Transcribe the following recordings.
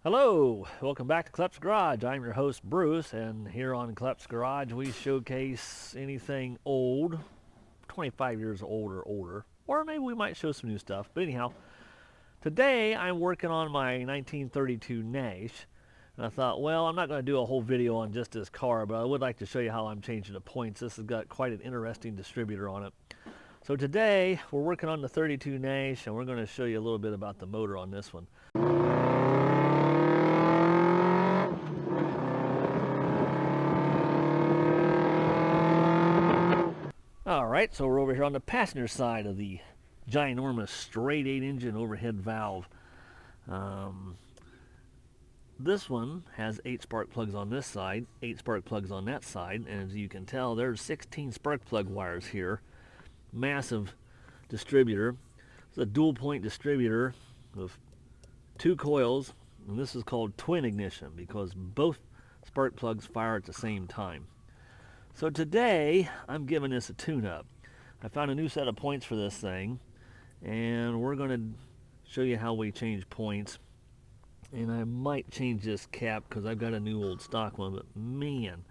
Hello, welcome back to Klep's Garage. I'm your host Bruce, and here on Klep's Garage we showcase anything old, 25 years old or older, or maybe we might show some new stuff. But anyhow, today I'm working on my 1932 Nash, and I thought, well, I'm not going to do a whole video on just this car, but I would like to show you how I'm changing the points. This has got quite an interesting distributor on it. So today we're working on the 32 Nash, and we're going to show you a little bit about the motor on this one. Alright, so we're over here on the passenger side of the ginormous straight 8 engine overhead valve. This one has 8 spark plugs on this side, 8 spark plugs on that side, and as you can tell there's 16 spark plug wires here. Massive distributor. It's a dual point distributor with 2 coils, and this is called twin ignition because both spark plugs fire at the same time. So today I'm giving this a tune-up. I found a new set of points for this thing, and we're going to show you how we change points. And I might change this cap because I've got a new old stock one, but man,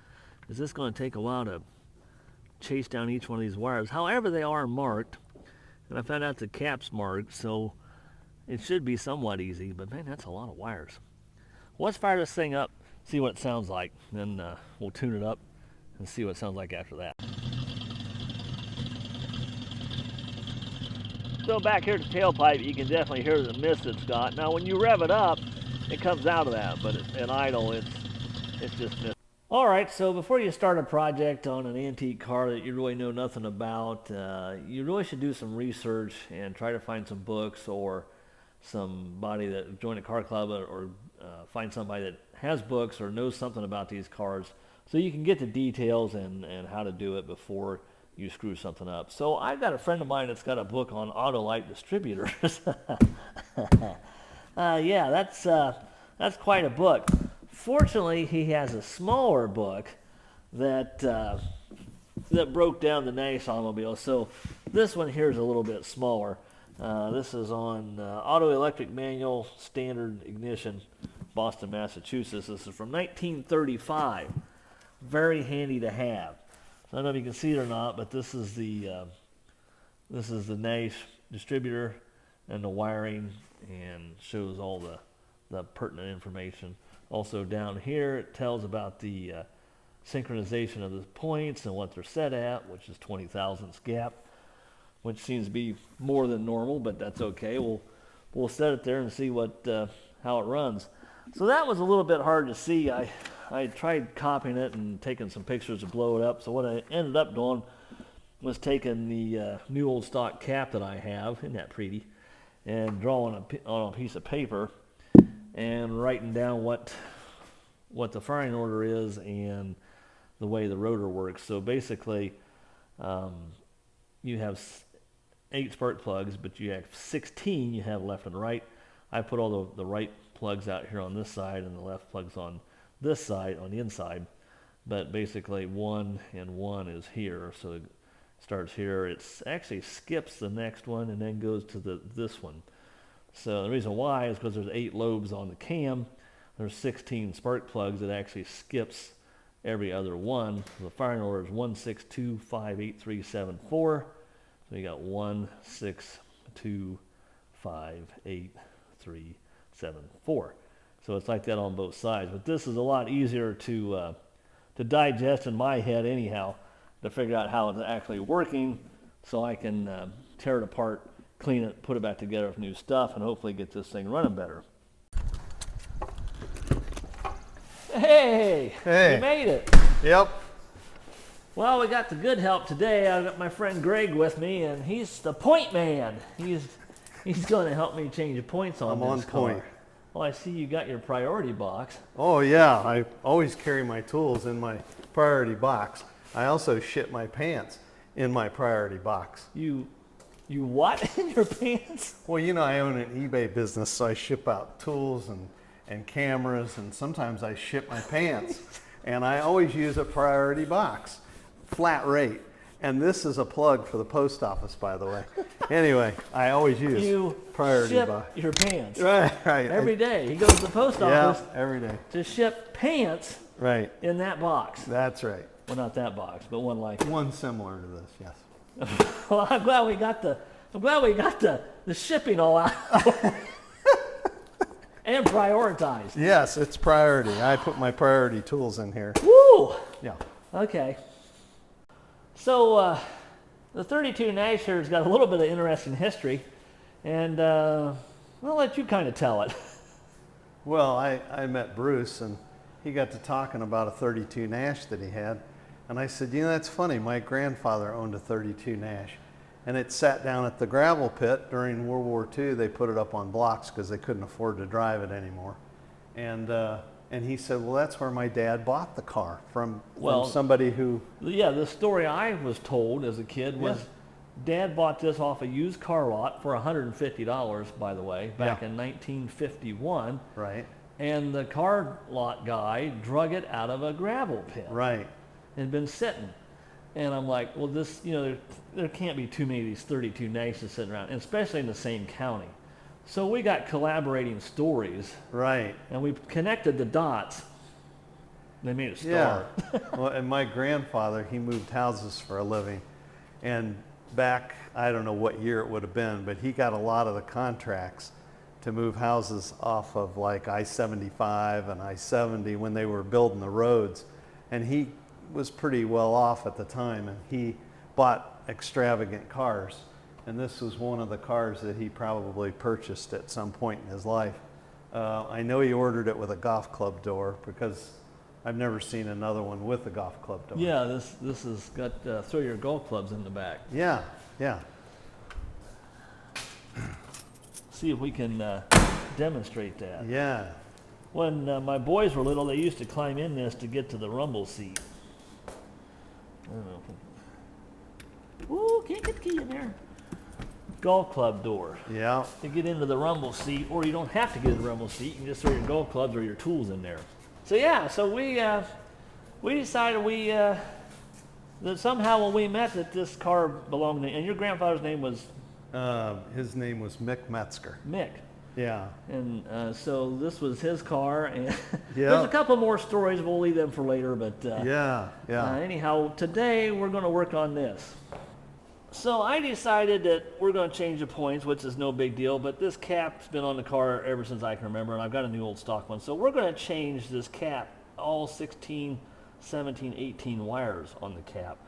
is this going to take a while to chase down each one of these wires. However, they are marked, and I found out the cap's marked, so it should be somewhat easy, but man, that's a lot of wires. Well, let's fire this thing up, see what it sounds like, then we'll tune it up and see what it sounds like after that. So back here at the tailpipe, you can definitely hear the mist it's got. Now when you rev it up, it comes out of that, but at idle, it's just mist. Alright, so before you start a project on an antique car that you really know nothing about, you really should do some research and try to find some books or somebody that joined a car club, or find somebody that has books or knows something about these cars, so you can get the details and how to do it before you screw something up. So I've got a friend of mine that's got a book on Autolite distributors. Yeah, that's quite a book. Fortunately, he has a smaller book that broke down the Nash automobile. So this one here is a little bit smaller. This is on Auto Electric Manual Standard Ignition, Boston, Massachusetts. This is from 1935. Very handy to have. I don't know if you can see it or not, but this is the Nash distributor and the wiring, and shows all the pertinent information. Also down here it tells about the synchronization of the points and what they're set at, which is 20 thousandths gap, which seems to be more than normal, but that's okay. We'll set it there and see how it runs. So that was a little bit hard to see. I tried copying it and taking some pictures to blow it up. So what I ended up doing was taking the new old stock cap that I have, isn't that pretty, and drawing on a piece of paper and writing down what the firing order is and the way the rotor works. So basically, you have 8 spark plugs, but you have 16 you have left and right. I put all the right plugs out here on this side and the left plugs on this side, on the inside. But basically 1 and 1 is here, so it starts here. It actually skips the next one and then goes to this one. So the reason why is because there's 8 lobes on the cam. There's 16 spark plugs. It actually skips every other one. The firing order is 1, 6, 2, 5, 8, 3, 7, 4. So you got 1, 6, 2, 5, 8, 3, 7, 4. So it's like that on both sides. But this is a lot easier to digest in my head anyhow, to figure out how it's actually working, so I can tear it apart, clean it, put it back together with new stuff, and hopefully get this thing running better. Hey! You made it! Yep. Well, we got the good help today. I've got my friend Greg with me, and he's the point man. He's going to help me change the points on this car. I'm on point. Well, I see you got your priority box. Oh yeah, I always carry my tools in my priority box. I also shit my pants in my priority box. You what in your pants? Well, you know, I own an eBay business, so I ship out tools and cameras, and sometimes I ship my pants. And I always use a priority box, flat rate. And this is a plug for the post office, by the way. Anyway, I always use You priority ship box. your pants. Right. Every day. He goes to the post office every day. to ship pants Right. in that box. That's right. Well, not that box, but one like it. One similar to this, yes. Well, I'm glad we got the shipping all out. And prioritized. Yes, it's priority. I put my priority tools in here. Woo! Yeah. Okay. So the 32 Nash here has got a little bit of interesting history, and I'll let you kind of tell it. Well, I met Bruce, and he got to talking about a 32 Nash that he had. And I said, you know, that's funny. My grandfather owned a 32 Nash, and it sat down at the gravel pit during World War II. They put it up on blocks because they couldn't afford to drive it anymore. And he said, well, that's where my dad bought the car from somebody who... Yeah, the story I was told as a kid was Dad bought this off a used car lot for $150, by the way, back in 1951. Right. And the car lot guy drug it out of a gravel pit. Right. And had been sitting. And I'm like, well, this, you know, there can't be too many of these 32 Nashes sitting around, and especially in the same county. So we got collaborating stories. Right. And we connected the dots. They made a star. Yeah. Well, and my grandfather, he moved houses for a living. And back, I don't know what year it would have been, but he got a lot of the contracts to move houses off of like I-75 and I-70 when they were building the roads. And he was pretty well off at the time, and he bought extravagant cars. And this was one of the cars that he probably purchased at some point in his life. I know he ordered it with a golf club door because I've never seen another one with a golf club door. Yeah, this has got throw your golf clubs in the back. Yeah. See if we can demonstrate that. Yeah. When my boys were little, they used to climb in this to get to the rumble seat. I don't know. Ooh, can't get the key in there. Golf club door. Yeah. To get into the rumble seat, or you don't have to get in the rumble seat. You can just throw your golf clubs or your tools in there. So yeah, so we decided that somehow when we met that this car belonged to, and your grandfather's name was? His name was Mick Metzger. Mick. Yeah. And so this was his car, and there's a couple more stories. We'll leave them for later, but anyhow, today we're going to work on this. So I decided that we're going to change the points, which is no big deal, but this cap's been on the car ever since I can remember, and I've got a new old stock one. So we're going to change this cap, all 16, 17, 18 wires on the cap.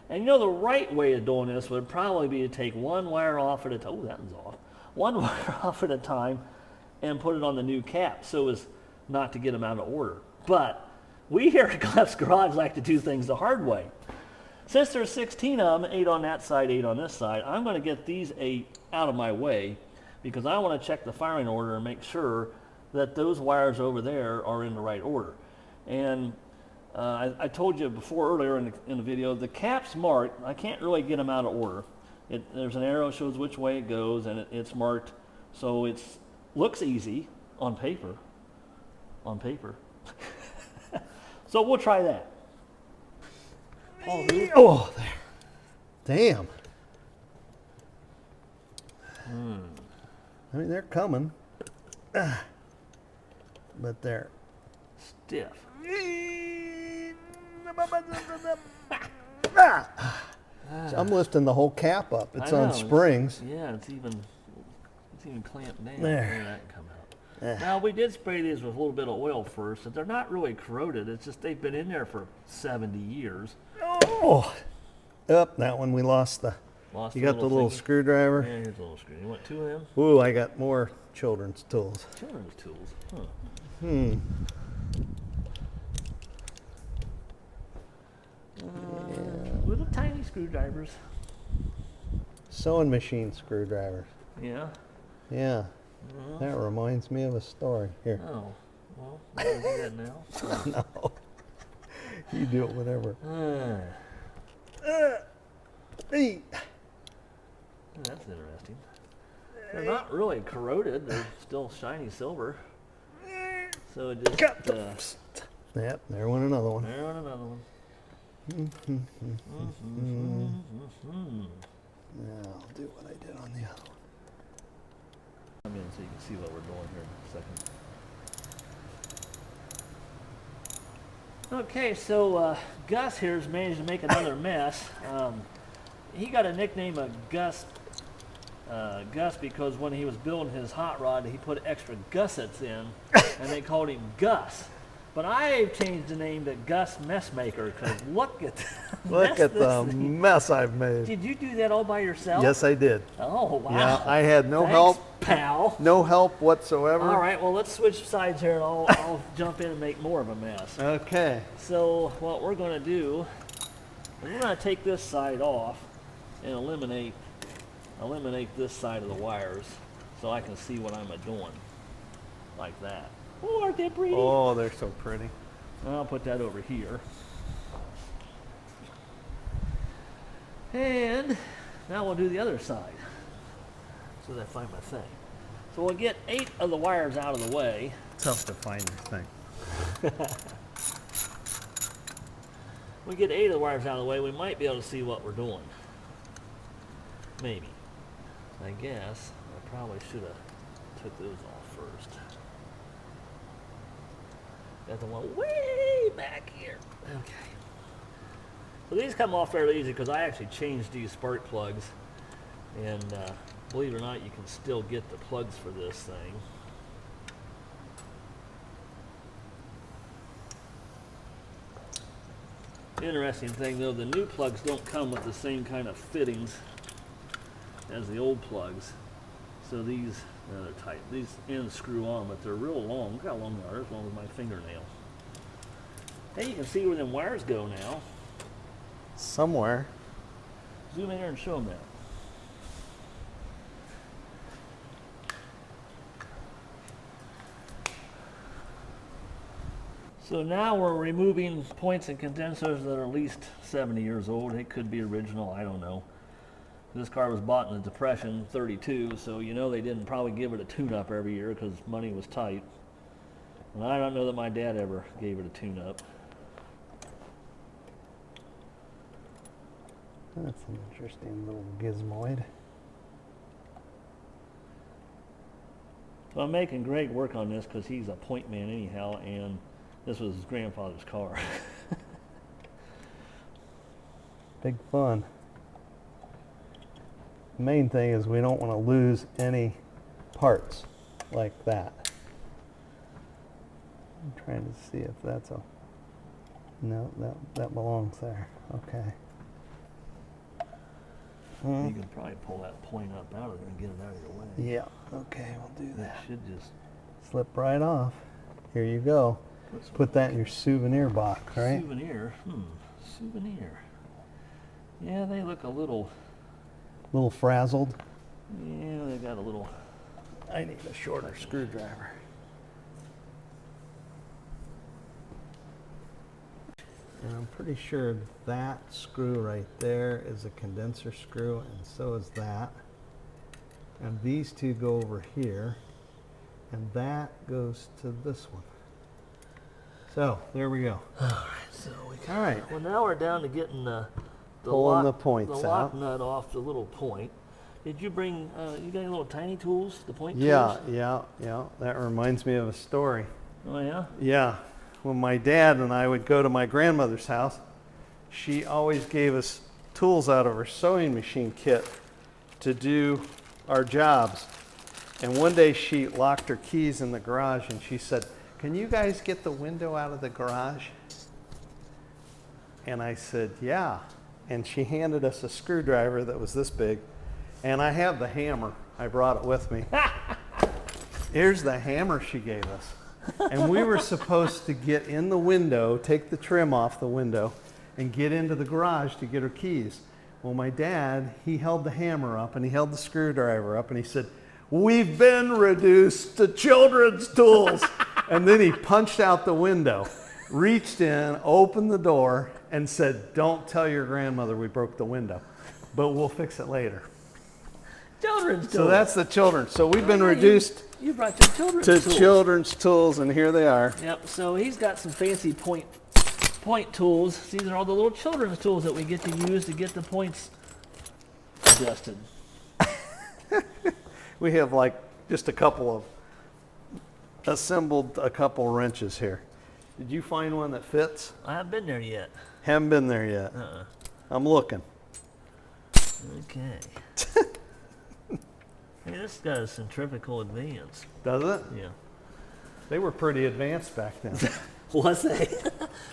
And you know, the right way of doing this would probably be to take one wire off at a time. Oh, that one's off. One wire off at a time and put it on the new cap so as not to get them out of order. But we here at Clef's Garage like to do things the hard way. Since there's 16 of them, 8 on that side, 8 on this side, I'm going to get these 8 out of my way because I want to check the firing order and make sure that those wires over there are in the right order. And I told you before earlier in the video, the cap's marked. I can't really get them out of order. There's an arrow that shows which way it goes, and it's marked, so it looks easy on paper. So we'll try that. Oh, there. Damn. I mean, they're coming. But they're stiff. I'm lifting the whole cap up. It's on springs. It's even clamped down. There. That come out. Now we did spray these with a little bit of oil first, and they're not really corroded. It's just they've been in there for 70 years. Oh, that one we lost the. You got the little screwdriver? Yeah, here's a little screw. You want 2 of them? Ooh, I got more children's tools. Children's tools, huh? Little tiny screwdrivers. Sewing machine screwdrivers. Yeah? Yeah. That reminds me of a story. Here. Oh, well, I can do that now. No. You do it whatever. Hey. That's interesting. They're not really corroded. They're still shiny silver. So it just... Yep, there went another one. There went another one. Now I'll do what I did on the other one. Come in so you can see what we're doing here in a second. Okay, so Gus here's managed to make another mess. He got a nickname of Gus because when he was building his hot rod, he put extra gussets in, and they called him Gus. But I've changed the name to Gus Messmaker because look at the mess I've made. Did you do that all by yourself? Yes, I did. Oh, wow. Yeah, I had no Thanks, help, pal. no help whatsoever. All right, well, let's switch sides here, and I'll jump in and make more of a mess. Okay. So what we're going to do is we're going to take this side off and eliminate this side of the wires so I can see what I'm doing, like that. Oh, aren't they pretty? Oh, they're so pretty. I'll put that over here. And now we'll do the other side. So that I find my thing. So we'll get 8 of the wires out of the way. Tough to find your thing. We get 8 of the wires out of the way, we might be able to see what we're doing. Maybe. I guess I probably should have took those off first. Got the one way back here. Okay. So these come off fairly easy because I actually changed these spark plugs. And believe it or not, you can still get the plugs for this thing. Interesting thing though, the new plugs don't come with the same kind of fittings as the old plugs. So these, they're tight. These ends screw on, but they're real long. Look how long they are, as long as my fingernail. Hey, you can see where them wires go now. Somewhere. Zoom in here and show them that. So now we're removing points and condensers that are at least 70 years old. It could be original, I don't know. This car was bought in the Depression, 32, so you know they didn't probably give it a tune-up every year because money was tight. And I don't know that my dad ever gave it a tune-up. That's an interesting little gizmoid. So I'm making Greg work on this because he's a point man anyhow, and this was his grandfather's car. Big fun. The main thing is we don't want to lose any parts like that. I'm trying to see if that's a... No, that belongs there. Okay. You can probably pull that point up out of there and get it out of your way. Yeah, okay, we'll do that. It should just... Slip right off. Here you go. Put that in your souvenir box, right? Souvenir? Souvenir. Yeah, they look a little... Little frazzled. Yeah, they got a little... I need a shorter screwdriver. And I'm pretty sure that screw right there is a condenser screw, and so is that. And these two go over here, and that goes to this one. So, there we go. All right, so we All right. Well, now we're down to getting the Pulling the lock, points the lock out. nut off the little point. Did you bring, you got any little tiny tools, the point Yeah, tools? yeah. That reminds me of a story. Oh, yeah? Yeah. When my dad and I would go to my grandmother's house, she always gave us tools out of her sewing machine kit to do our jobs. And one day she locked her keys in the garage and she said, "Can you guys get the window out of the garage?" And I said, "Yeah." And she handed us a screwdriver that was this big. And I have the hammer. I brought it with me. Here's the hammer she gave us. And we were supposed to get in the window, take the trim off the window, and get into the garage to get her keys. Well, my dad, he held the hammer up and he held the screwdriver up and he said, "We've been reduced to children's tools." And then he punched out the window, reached in, opened the door, and said, "Don't tell your grandmother we broke the window, but we'll fix it later." Children's tools. So that's the children. So we've been yeah, reduced you brought your children's to tools. children's tools, and here they are. Yep, so he's got some fancy point point tools. These are all the little children's tools that we get to use to get the points adjusted. We have like just a couple of assembled a couple wrenches here. Did you find one that fits? I haven't been there yet. Haven't been there yet. I'm looking. Okay. Hey, this got a centrifugal advance. Does it? Yeah. They were pretty advanced back then. Was they?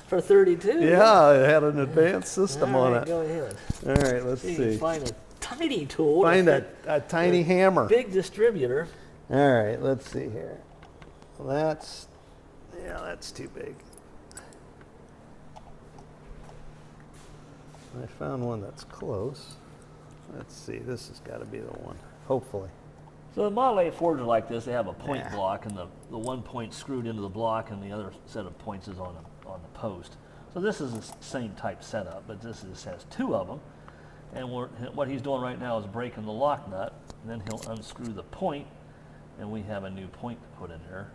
For 32? Yeah, it had an advanced system All on right, it. go ahead. All right, let's See, you can see. find a tiny tool. Find to a fit tiny a hammer. big distributor. All right, let's see here. Well, that's too big. I found one that's close. Let's see, this has got to be the one, hopefully. So the Model 8 Fords are like this. They have a point block, and the one point screwed into the block, and the other set of points is on the post. So this is the same type setup, but this has two of them. And what he's doing right now is breaking the lock nut, and then he'll unscrew the point, and we have a new point to put in there.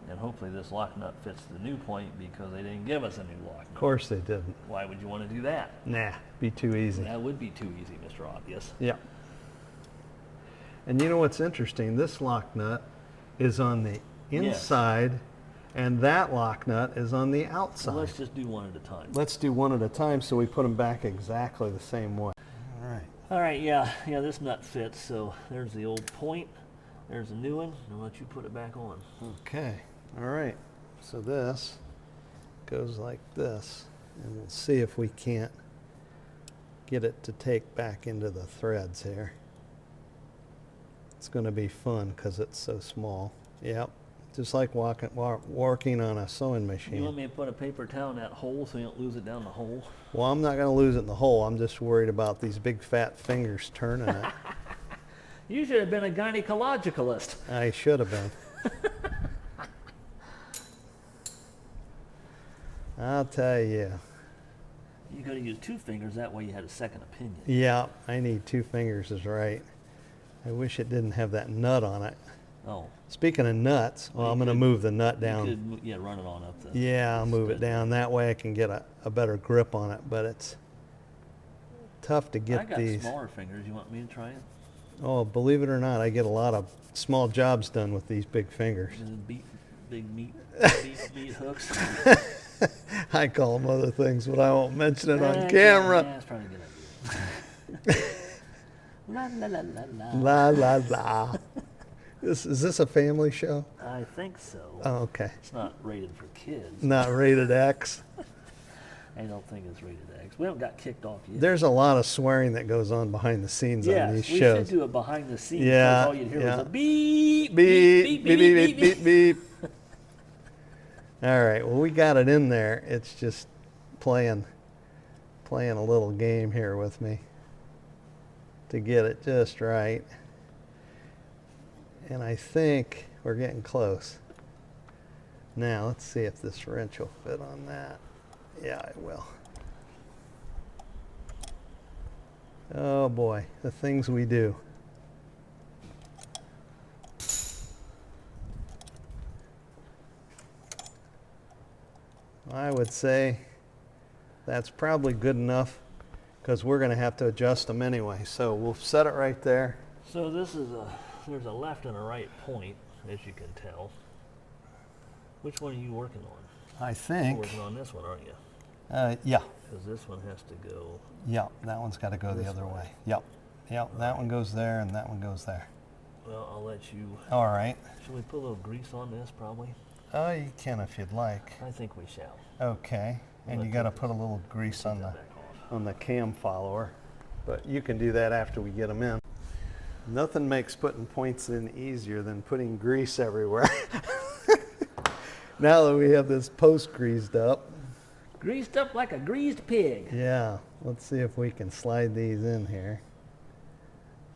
And hopefully this lock nut fits the new point because they didn't give us a new lock nut. Of course they didn't. Why would you want to do that? Nah, be too easy. That would be too easy, Mr. Obvious. Yeah. And you know what's interesting? This lock nut is on the inside, and that lock nut is on the outside. So let's just do one at a time. Let's do one at a time so we put them back exactly the same way. All right. All right, yeah, this nut fits. So there's the old point. There's a new one. I'll let you put it back on. Okay. All right. So this goes like this, and we'll see if we can't get it to take back into the threads here. It's going to be fun because it's so small. Yep. Just like working on a sewing machine. You want me to put a paper towel in that hole so you don't lose it down the hole? Well, I'm not going to lose it in the hole. I'm just worried about these big fat fingers turning it. You should have been a gynecologicalist. I should have been. I'll tell you. You could have used two fingers. That way you had a second opinion. Yeah, I need two fingers is right. I wish it didn't have that nut on it. Oh. Speaking of nuts, well, I'm going to move the nut down. You could, run it on up the... Yeah, I'll move it down. That way I can get a better grip on it, but it's tough to get these. I got smaller fingers. You want me to try it? Oh, believe it or not, I get a lot of small jobs done with these big fingers. Big meat hooks. I call them other things, but I won't mention it on camera. Yeah, that's probably a good idea. La la la la la. La la la. Is this a family show? I think so. Oh, okay. It's not rated for kids. Not rated X. I don't think it's rated X. We haven't got kicked off yet. There's a lot of swearing that goes on behind the scenes on these shows. Yes, we should do it behind the scenes. Yeah, All you'd hear was a beep, beep, beep, beep, beep, beep. All right, well, we got it in there. It's just playing a little game here with me to get it just right. And I think we're getting close. Now, let's see if this wrench will fit on that. Yeah, it will. Oh boy, the things we do. I would say that's probably good enough because we're going to have to adjust them anyway. So we'll set it right there. So there's a left and a right point, as you can tell. Which one are you working on? I think. You're working on this one, aren't you? Yeah. Because this one has to go. Yeah, that one's got to go the other way. Yep. Yep, that one goes there and that one goes there. Well, I'll let you. All right. Should we put a little grease on this, probably? Oh, you can if you'd like. I think we shall. Okay. And you got to put a little grease on the cam follower. But you can do that after we get them in. Nothing makes putting points in easier than putting grease everywhere. Now that we have this post greased up. Greased up like a greased pig. Yeah. Let's see if we can slide these in here.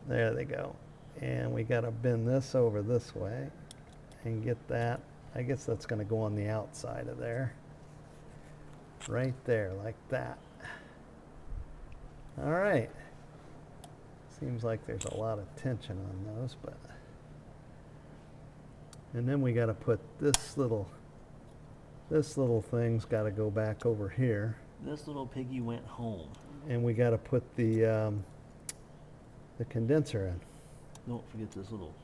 There they go. And we got to bend this over this way and get that. I guess that's going to go on the outside of there. Right there, like that. All right. Seems like there's a lot of tension on those, but. And then we got to put this little This little thing's got to go back over here, This little piggy went home. and we got to put the condenser in. Don't forget this little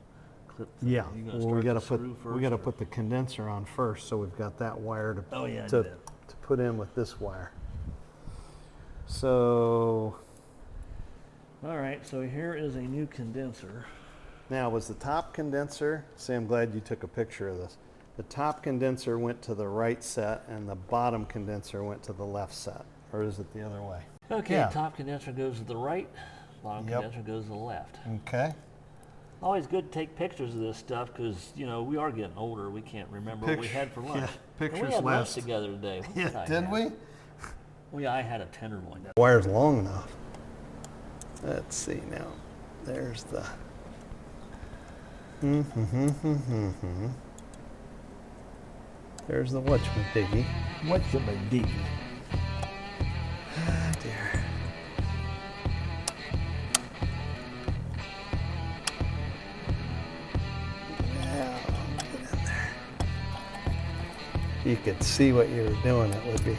clip thing. Yeah, You well, start we got the to put screw we got to first, put the condenser on first, so we've got that wire to Oh, yeah, I to, do that. to put in with this wire. So All right, so here is a new condenser. now, was the top condenser? See, I'm glad you took a picture of this. The top condenser went to the right set, and the bottom condenser went to the left set, or is it the other way? Okay, Yeah. top condenser goes to the right, bottom Yep. condenser goes to the left. Okay. Always good to take pictures of this stuff because, you know, we are getting older. We can't remember what we had for lunch. yeah, And pictures we had last. lunch together today. What Yeah, I did have? we? Well, yeah, I had a tenderloin. The wire's long enough. Let's see now. There's the. There's the whatchamajiggy. What's your diggy? Ah, dear. Now, get in there. If you could see what you were doing, it would be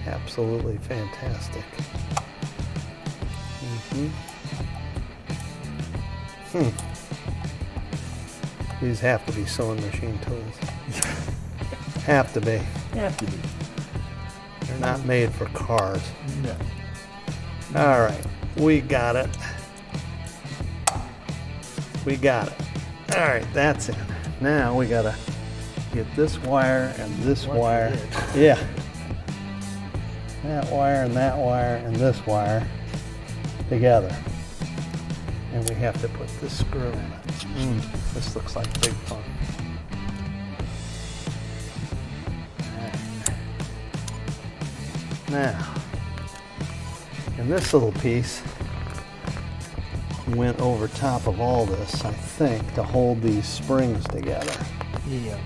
absolutely fantastic. These have to be sewing machine tools. Have to be. Have to be. They're not made for cars. No. All right, we got it. We got it. All right, that's in. Now we gotta get this wire and this Once you wire. did. Yeah. That wire and this wire together. And we have to put this screw in it. This looks like big fun. Now, and this little piece went over top of all this, I think, to hold these springs together. Yeah.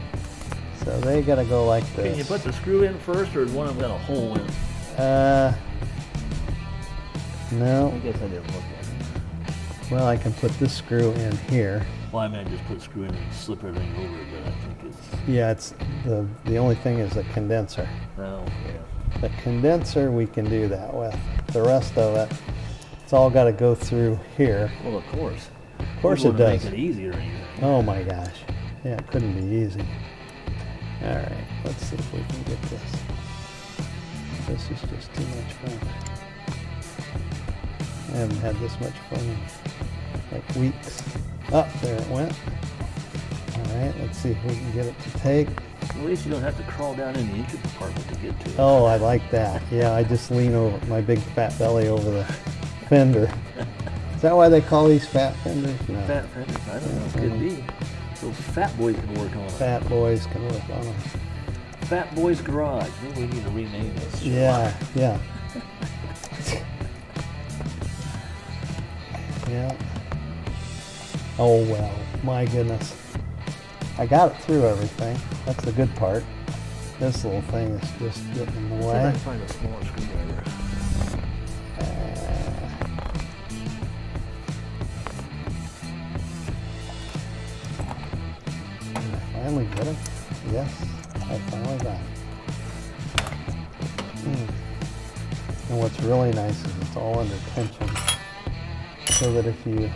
So they gotta go like this. Can you put the screw in first, or is one of them got a hole in it? No. I guess I didn't look at it. Well, I can put this screw in here. Well, I meant just put the screw in and slip everything over it, but I think it's. Yeah, it's the only thing is the condenser. Oh, yeah. The condenser we can do that with. The rest of it, it's all got to go through here. Well, of course. Of course We it wouldn't does. Make it easier or anything. Oh my gosh. Yeah, it couldn't be easy. All right, let's see if we can get this. This is just too much fun. I haven't had this much fun in like weeks. Up there it went. All right, let's see if we can get it to take. At least you don't have to crawl down in the engine compartment to get to it. Oh, I like that. Yeah, I just lean over my big fat belly over the fender. Is that why they call these fat fenders? No. Fat fenders, I don't know. Could be. So fat boys can work on it. Fat boys can work on them. Fat Boys Garage. Maybe we need to rename this. Yeah, yeah. Yeah. Oh well, my goodness. I got it through everything. That's the good part. This little thing is just getting in the See if I way. can find a smaller screwdriver. Did I finally get it? Yes, I finally got it. And what's really nice is it's all under tension, so that if you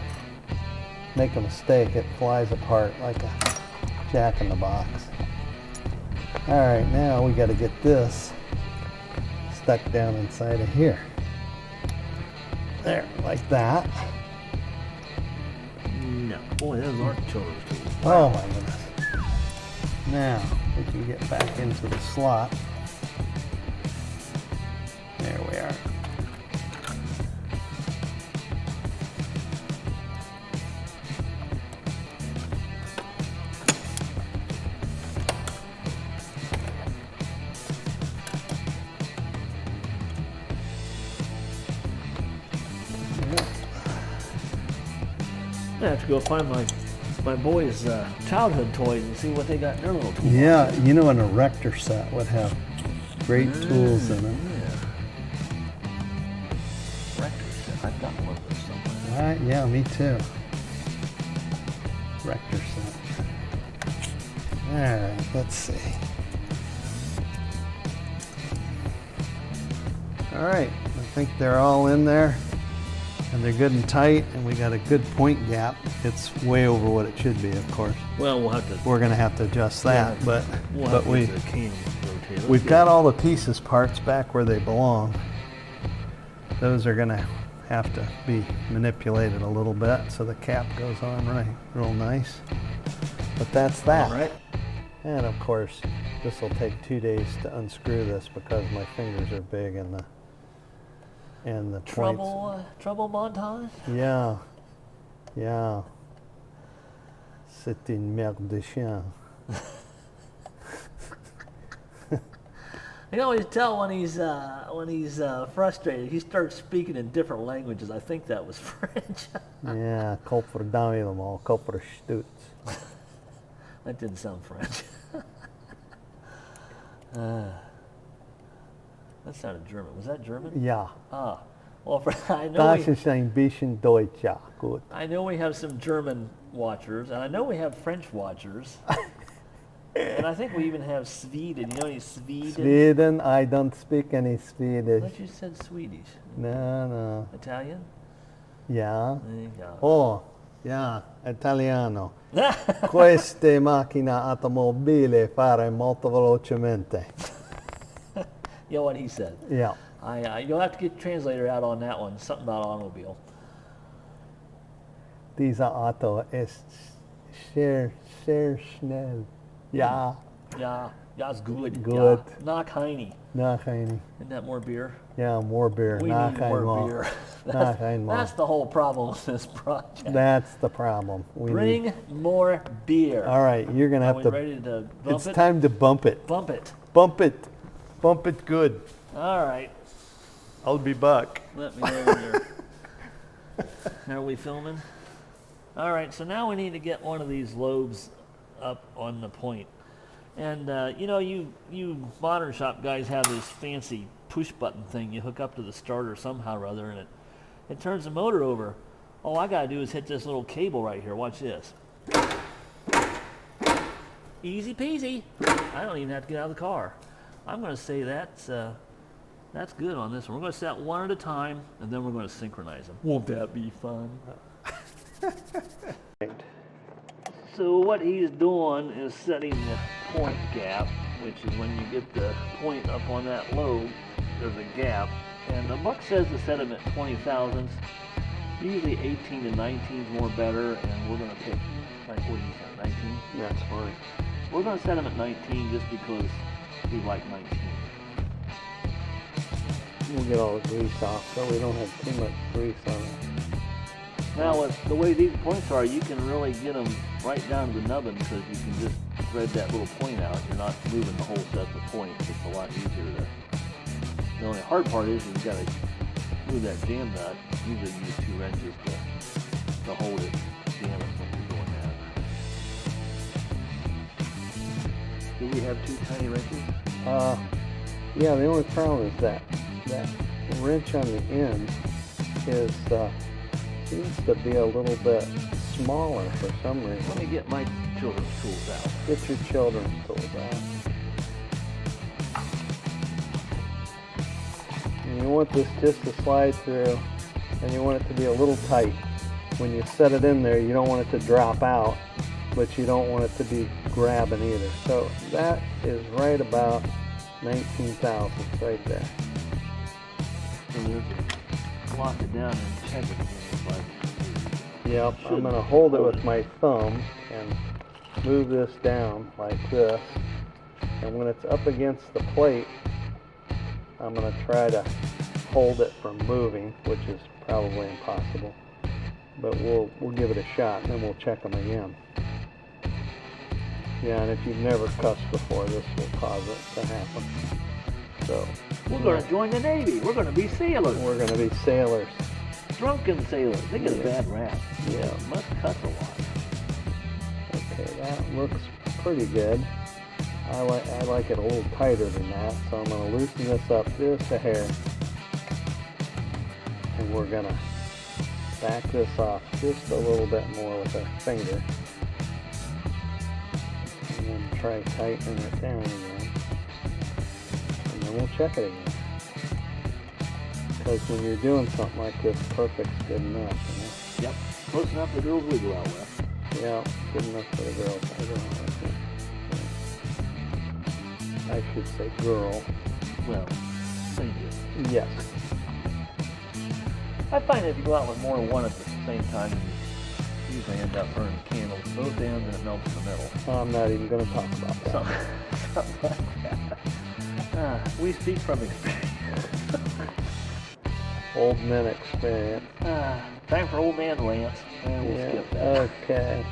make a mistake, it flies apart like a jack in the box. All right, now we got to get this stuck down inside of here. There, like that. No. Boy, those aren't children's tools. Oh my goodness. Now we can get back into the slot. There we are. I have to go find my boys' childhood toys and see what they got in their little toolbox. Yeah, you know, an erector set would have great tools in it. Yeah. Rector set. I've got one of those somewhere. All right, yeah, me too. Erector set. All right, let's see. All right, I think they're all in there and they're good and tight, and we got a good point gap. It's way over what it should be, of course. Well, we'll have to. We're gonna have to adjust that, we'll but get the cam rotated. we've got all the pieces parts back where they belong. Those are gonna have to be manipulated a little bit so the cap goes on right real nice. But that's that. All right. And of course, this will take 2 days to unscrew this because my fingers are big and the points. Trouble montage? Yeah. Yeah. C'est une merde de chien. You can always tell when he's frustrated. He starts speaking in different languages. I think that was French. Yeah, kopper dynamo, kopper stutz. That didn't sound French. That sounded German. Was that German? Ja. Ah. Well, I know Das ist ein bisschen Deutsch, ja, gut. I know we have some German watchers, and I know we have French watchers. And I think we even have Sweden. You know any Sweden? Sweden, I don't speak any Swedish. I thought you said Swedish. No. Italian? Yeah. There you go. Oh, yeah, italiano. Queste macchine automobili fare molto velocemente. You know what he said? Yeah. You'll have to get a translator out on that one. Something about automobile. Diese Auto ist sehr, sehr schnell. Ja. Yeah, it's good. Good. Yeah. Nach Heine. Nach Heine. Isn't that more beer? Yeah, more beer. We Nach need more einmal. beer. Nach einmal. That's the whole problem with this project. That's the problem. Bring more beer. All right, you're going to Are have we to... ready to bump It's it? time to bump it. Bump it. Bump it. Bump it good. All right. I'll be back. Let me know when you're... Are we filming? All right, so now we need to get one of these lobes up on the point. And, you know, you modern shop guys have this fancy push button thing you hook up to the starter somehow or other, and it turns the motor over. All I got to do is hit this little cable right here. Watch this. Easy peasy. I don't even have to get out of the car. I'm going to say that's good on this one. We're going to set one at a time, and then we're going to synchronize them. Won't that be fun? So what he's doing is setting the point gap, which is when you get the point up on that lobe, there's a gap. And the book says to set them at 20 thousandths. Usually 18 to 19 is more better, and we're going to pick, like, what do you say, 19? That's fine. We're going to set them at 19 just because we like 19. We'll get all the grease off so we don't have too much grease on it. Now, with the way these points are, you can really get them right down to the nubbin because you can just thread that little point out. You're not moving the whole set of points. It's a lot easier to... The only hard part is you've got to move that jam nut. Usually you use 2 wrenches to hold it, jam it when you're doing that. Do we have 2 tiny wrenches? Yeah, the only problem is that wrench on the end is seems to be a little bit smaller for some reason. Let me get my children's tools out. Get your children's tools out. And you want this just to slide through, and you want it to be a little tight. When you set it in there, you don't want it to drop out, but you don't want it to be grabbing either. So that is right about 19 thousandths right there. So you lock it down and check it. Yep, I'm going to hold it with my thumb and move this down like this. And when it's up against the plate, I'm going to try to hold it from moving, which is probably impossible. But we'll give it a shot, and then we'll check them again. Yeah, and if you've never cussed before, this will cause it to happen. So we're going to join the Navy. We're going to be sailors. We're going to be sailors. Drunken sailors. They get a bad rap. Yeah. Must cuss a lot. Okay, that looks pretty good. I like it a little tighter than that, so I'm going to loosen this up just a hair. And we're going to back this off just a little bit more with our finger. And then try tightening it down again. And then we'll check it again. Because when you're doing something like this, perfect's good enough. Yep. Close enough for the girls we go out with. Yeah, good enough for the girls. I should say girl. Well, thank you. Yes. I find that if you go out with more than one at the same time, you usually end up burning candles both ends and it melts in the middle. I'm not even going to talk about that. Something like that. We speak from experience. Old men experience. Time for old man rants. We'll skip that. Okay.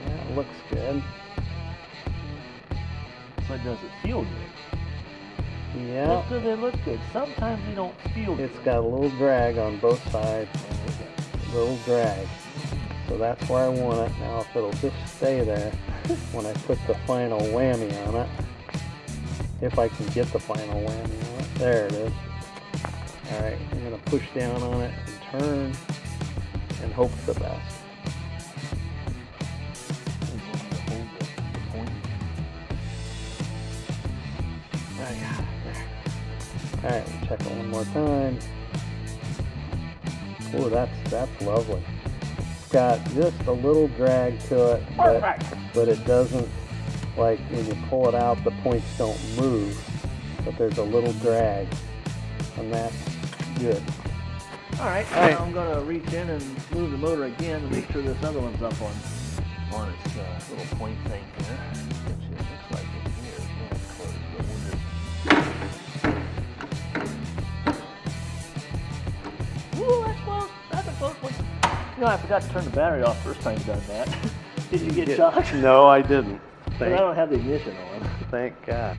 Yeah, it looks good. But does it feel good? Yeah. Just because they look good. Sometimes they don't feel good. It's got a little drag on both sides. A little drag. So that's where I want it. Now if it'll just stay there when I put the final whammy on it. If I can get the final whammy on it. There it is. Alright, I'm going to push down on it and turn and hope for the best. Alright, we'll check it one more time. Oh, that's lovely. It's got just a little drag to it, but it doesn't, like when you pull it out, the points don't move, but there's a little drag, and that's good. Alright, now I'm going to reach in and move the motor again to make sure this other one's up on its little point thing here. Which it looks like in here. Yeah, it's closed, but we'll just... Ooh, that's close. That's a close one. You know, I forgot to turn the battery off first time you done that. Did you get shocked? No, I didn't. But I don't have the ignition on. Thank God.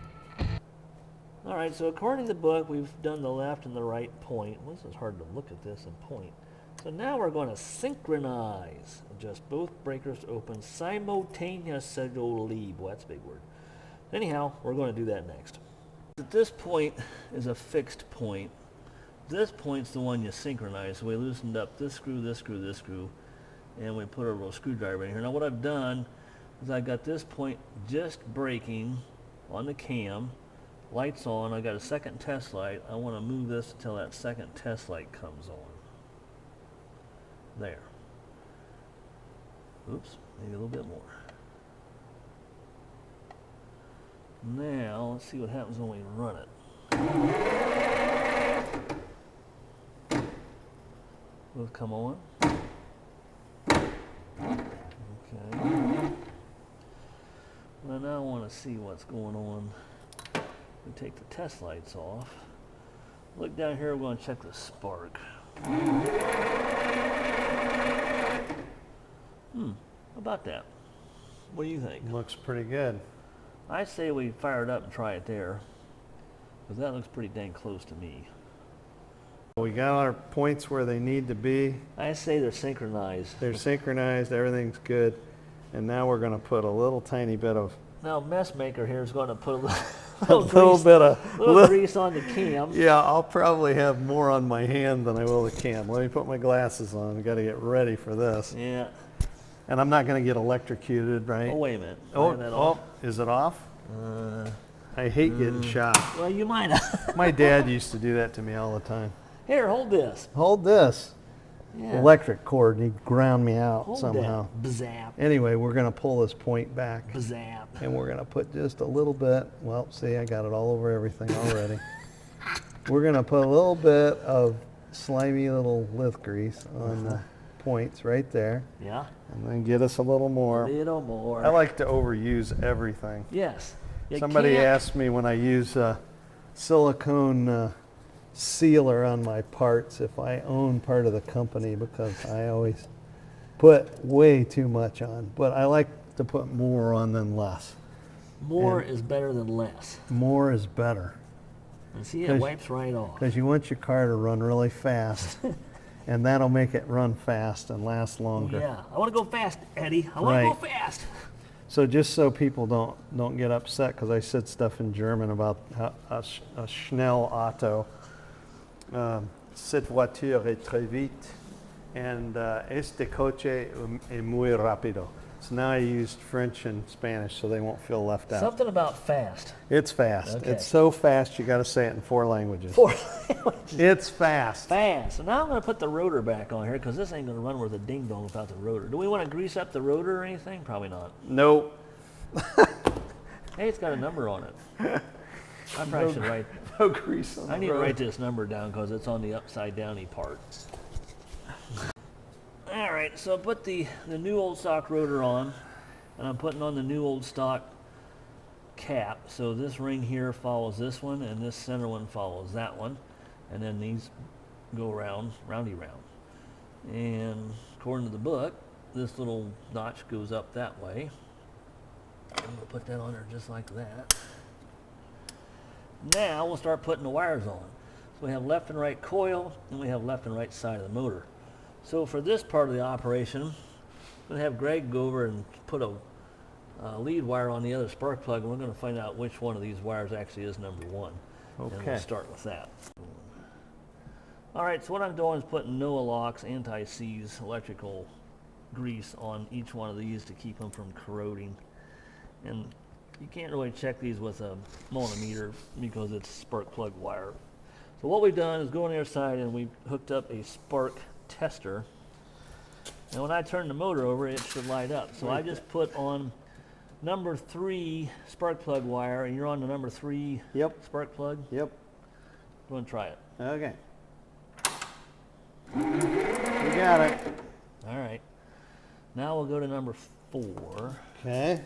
Alright, so according to the book, we've done the left and the right point. Well, this is hard to look at this and point. So now we're going to synchronize. Adjust both breakers to open simultaneously. Boy, that's a big word. Anyhow, we're going to do that next. This point is a fixed point. This point's the one you synchronize. So we loosened up this screw, this screw, this screw, and we put a little screwdriver in here. Now what I've done is I got this point just braking on the cam. Lights on. I got a second test light. I want to move this until that second test light comes on. There. Oops, maybe a little bit more. Now, let's see what happens when we run it. Will it come on? Okay. Well, now I want to see what's going on. We take the test lights off. Look down here, we're going to check the spark. How about that? What do you think? Looks pretty good. I say we fire it up and try it there, because that looks pretty dang close to me. We got our points where they need to be. I say they're synchronized. They're synchronized, everything's good. And now we're going to put a little tiny bit of... Now, Messmaker here is going to put a little, grease on the cam. Yeah, I'll probably have more on my hand than I will the cam. Let me put my glasses on. I've got to get ready for this. Yeah. And I'm not going to get electrocuted, right? Oh, wait a minute. Is it off? I hate getting shocked. Well, you might have. My dad used to do that to me all the time. Here, hold this. Hold this. Yeah. Electric cord, and he ground me out Hold somehow. that. Bzap. Anyway, we're going to pull this point back. Bzap. And we're going to put just a little bit. Well, see, I got it all over everything already. We're going to put a little bit of slimy little lith grease on the points right there. Yeah. And then get us a little more. A little more. I like to overuse everything. Yes. Somebody asked me when I use silicone sealer on my parts if I own part of the company, because I always put way too much on. But I like to put more on than less. More is better than less. More is better. And see, it wipes right off. Because you want your car to run really fast. And that'll make it run fast and last longer. Yeah, I want to go fast, Eddie. I want to go fast. So just so people don't get upset, because I said stuff in German about a schnell auto. Cette voiture est très vite, and este coche es muy rápido. So now I used French and Spanish so they won't feel left out. Something about fast. It's fast. Okay. It's so fast you got to say it in 4 languages. 4 languages. It's fast. Fast. So now I'm going to put the rotor back on here because this ain't going to run worth a ding dong without the rotor. Do we want to grease up the rotor or anything? Probably not. Nope. Hey, it's got a number on it. I probably should write. No grease on I need the to road. write this number down because it's on the upside downy part. All right, so I put the new old stock rotor on, and I'm putting on the new old stock cap. So this ring here follows this one, and this center one follows that one, and then these go around, roundy round. And according to the book, this little notch goes up that way. I'm going to put that on there just like that. Now we'll start putting the wires on. So we have left and right coil, and we have left and right side of the motor. So for this part of the operation, I'm going to have Greg go over and put a lead wire on the other spark plug, and we're going to find out which one of these wires actually is number 1. Okay. And we'll start with that. All right, so what I'm doing is putting no locks, anti-seize electrical grease on each one of these to keep them from corroding. And you can't really check these with a multimeter because it's spark plug wire. So what we've done is go on the other side and we've hooked up a spark tester. And when I turn the motor over, it should light up. So I just put on number 3 spark plug wire, and you're on the number 3 spark plug? Yep. Go and try it. Okay. You got it. All right. Now we'll go to number 4. Okay.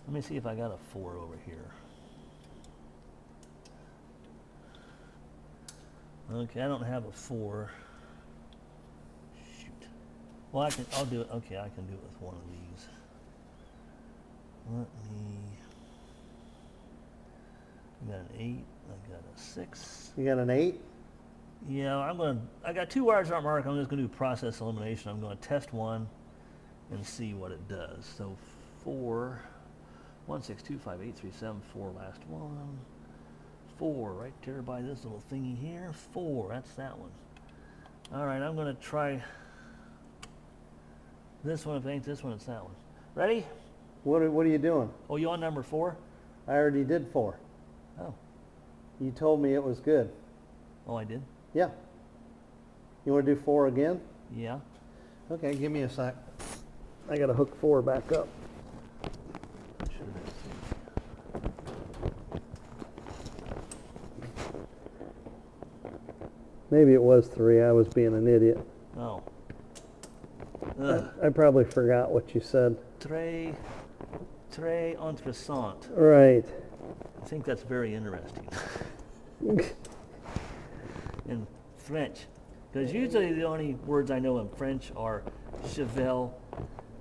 Let me see if I got a 4 over here. Okay, I don't have a 4. Shoot. Well, I'll do it. Okay, I can do it with one of these. I got an 8. I got a 6. You got an 8? Yeah, I got 2 wires not marked. I'm just going to do process elimination. I'm going to test one and see what it does. So 4, 1, 6, 2, 5, 8, 3, 7, 4, last one. 4 right there by this little thingy here. 4, that's that one. All right, I'm going to try this one. If it ain't this one, it's that one. Ready? What are you doing? Oh, you on number 4? I already did 4. Oh. You told me it was good. Oh, I did? Yeah. You want to do 4 again? Yeah. Okay, give me a sec. I got to hook 4 back up. Should have been 3. Maybe it was 3. I was being an idiot. Oh. I probably forgot what you said. Très intéressant. Right. I think that's very interesting. In French. Because usually the only words I know in French are cheval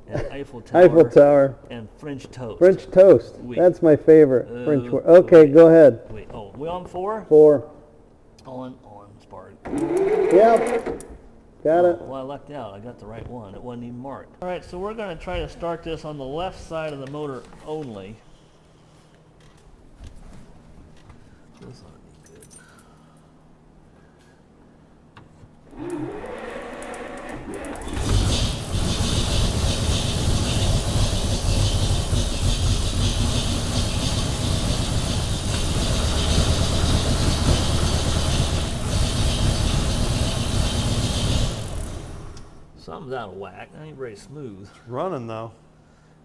and Eiffel Tower. Eiffel Tower. And French toast. French toast. Oui. That's my favorite French word. oui. Okay, go ahead. Wait, oh, we on 4? 4. On spark. Yep. Got it. Well, I lucked out. I got the right one. It wasn't even marked. All right, so we're going to try to start this on the left side of the motor only. This ought to be good. Something's out of whack. That ain't very smooth. It's running though.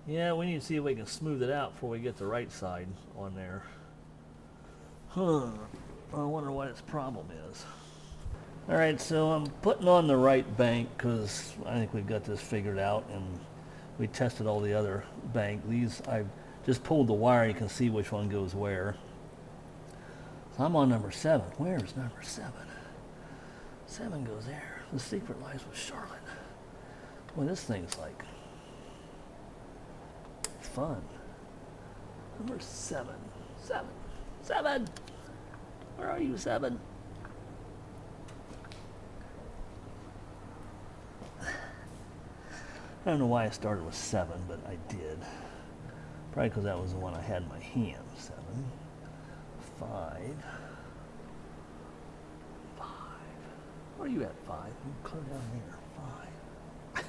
Yeah, we need to see if we can smooth it out before we get the right side on there. Huh. I wonder what its problem is. All right, so I'm putting on the right bank because I think we've got this figured out, and we tested all the other bank. These, I just pulled the wire. You can see which one goes where. So I'm on number 7. Where's number 7? 7 goes there. The secret lies with Charlotte. Well, this thing's like fun. Number 7. 7. 7. Where are you, 7? I don't know why I started with 7, but I did. Probably because that was the one I had in my hand. 7. 5. 5. Where are you at, 5? You clear down there. 5.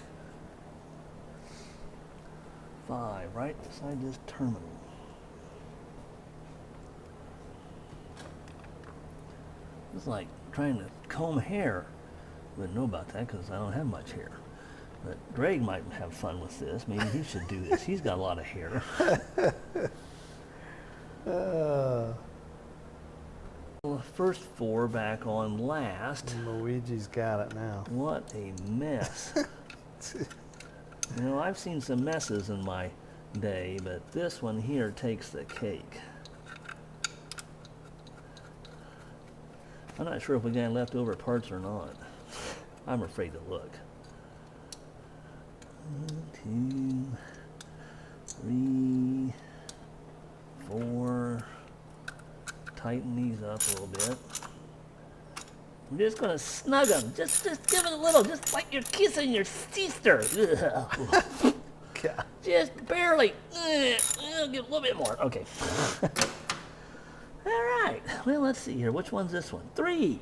5, right beside this terminal. It's like trying to comb hair. Wouldn't know about that because I don't have much hair. But Greg might have fun with this. Maybe he should do this. He's got a lot of hair. Well, the first 4 back on last. Luigi's got it now. What a mess. You know, I've seen some messes in my day, but this one here takes the cake. I'm not sure if we got any leftover parts or not. I'm afraid to look. 1, 2, 3, 4. Tighten these up a little bit. I'm just gonna snug them. Just give it a little, just like you're kissing your sister. Just barely. Give a little bit more. Okay. All right. Well, let's see here. Which one's this one? 3.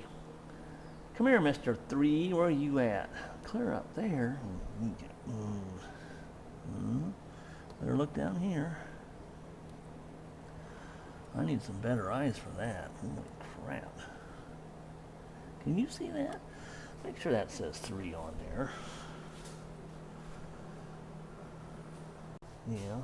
Come here, Mr. 3. Where are you at? Clear up there. Better look down here. I need some better eyes for that. Holy crap. Can you see that? Make sure that says 3 on there. Yeah.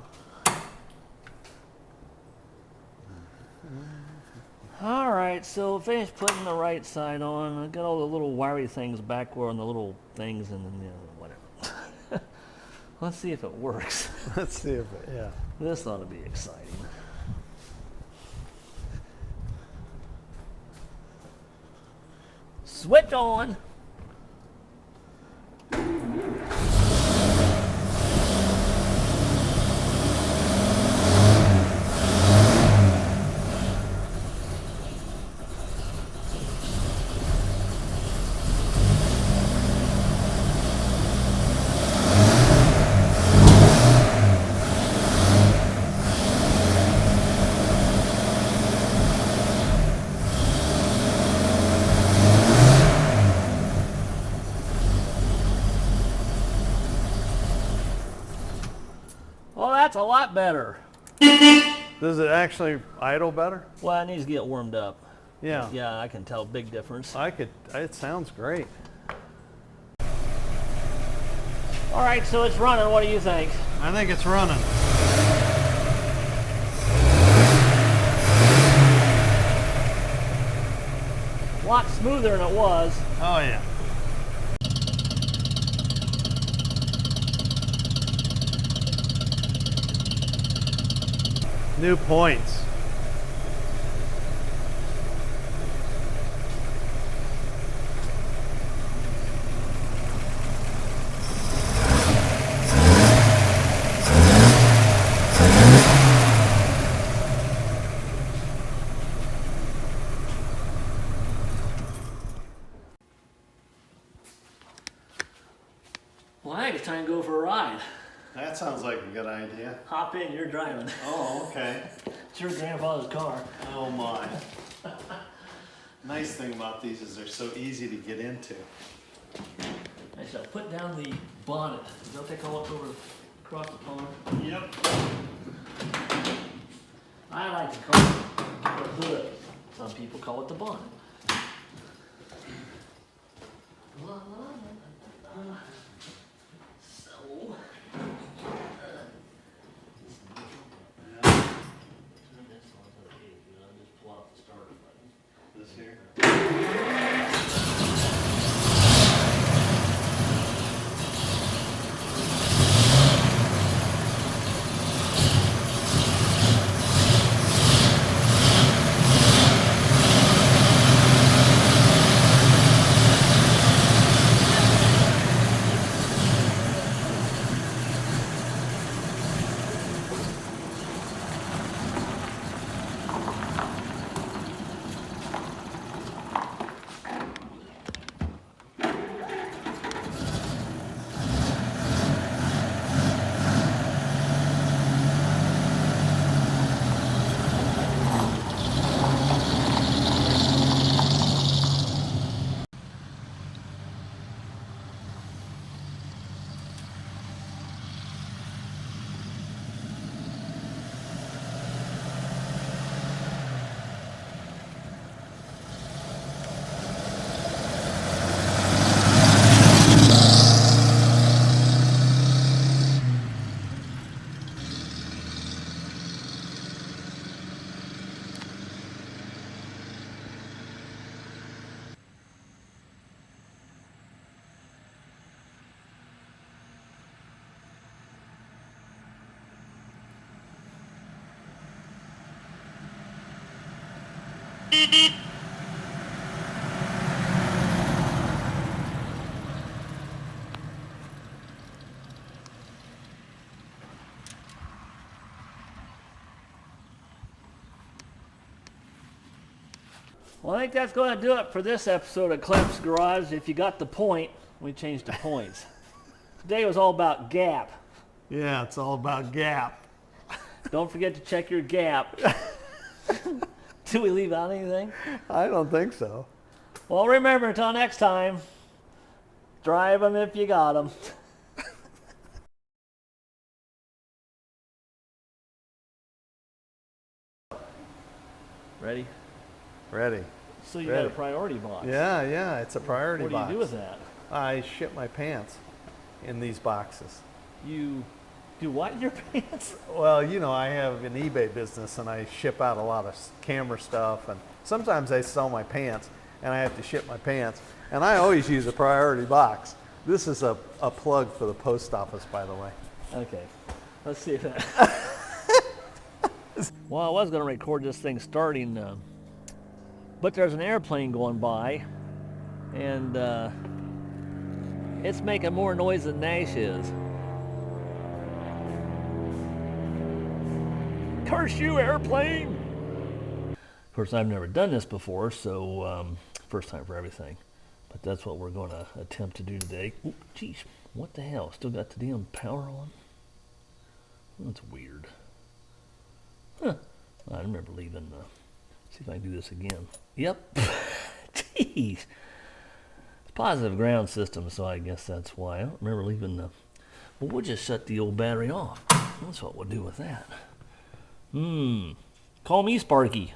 All right, so finished putting the right side on. I got all the little wiry things back where on the little things and then, you know, whatever. Let's see if it works. Let's see if it, yeah. This ought to be exciting. Switch on. Well, that's a lot better. Does it actually idle better? Well, it needs to get warmed up. Yeah. Yeah, I can tell big difference. It sounds great. All right, so it's running. What do you think? I think it's running. A lot smoother than it was. Oh, yeah. New points. Well, I think it's time to go for a ride. That sounds like a good idea. Hop in, you're driving. Oh, okay. It's your grandfather's car. Oh my. Nice thing about these is they're so easy to get into. I shall put down the bonnet. They'll take a look over across the pond. Yep. I like to call it the hood. Some people call it the bonnet. La, la, la, la, la. So, This here. Well, I think that's going to do it for this episode of Clef's Garage. If you got the point, we changed the points. Today was all about gap. Yeah, it's all about gap. Don't forget to check your gap. Did we leave out anything? I don't think so. Well, remember, until next time, drive them if you got them. Ready? Ready. So you Ready. got a priority box. Yeah, it's a priority What do box. you do with that? I ship my pants in these boxes. You do what in your pants? Well, you know, I have an eBay business and I ship out a lot of camera stuff, and sometimes I sell my pants and I have to ship my pants, and I always use a priority box. This is a plug for the post office, by the way. Okay, let's see if that. Well, I was going to record this thing starting, but there's an airplane going by, and it's making more noise than Nash is. Curse you, airplane! Of course, I've never done this before, so first time for everything. But that's what we're going to attempt to do today. Ooh, geez, what the hell? Still got the damn power on? That's weird. Huh. I remember leaving. See if I can do this again. Yep. Jeez. It's positive ground system, so I guess that's why. I don't remember leaving the... Well, we'll just shut the old battery off. That's what we'll do with that. Call me Sparky.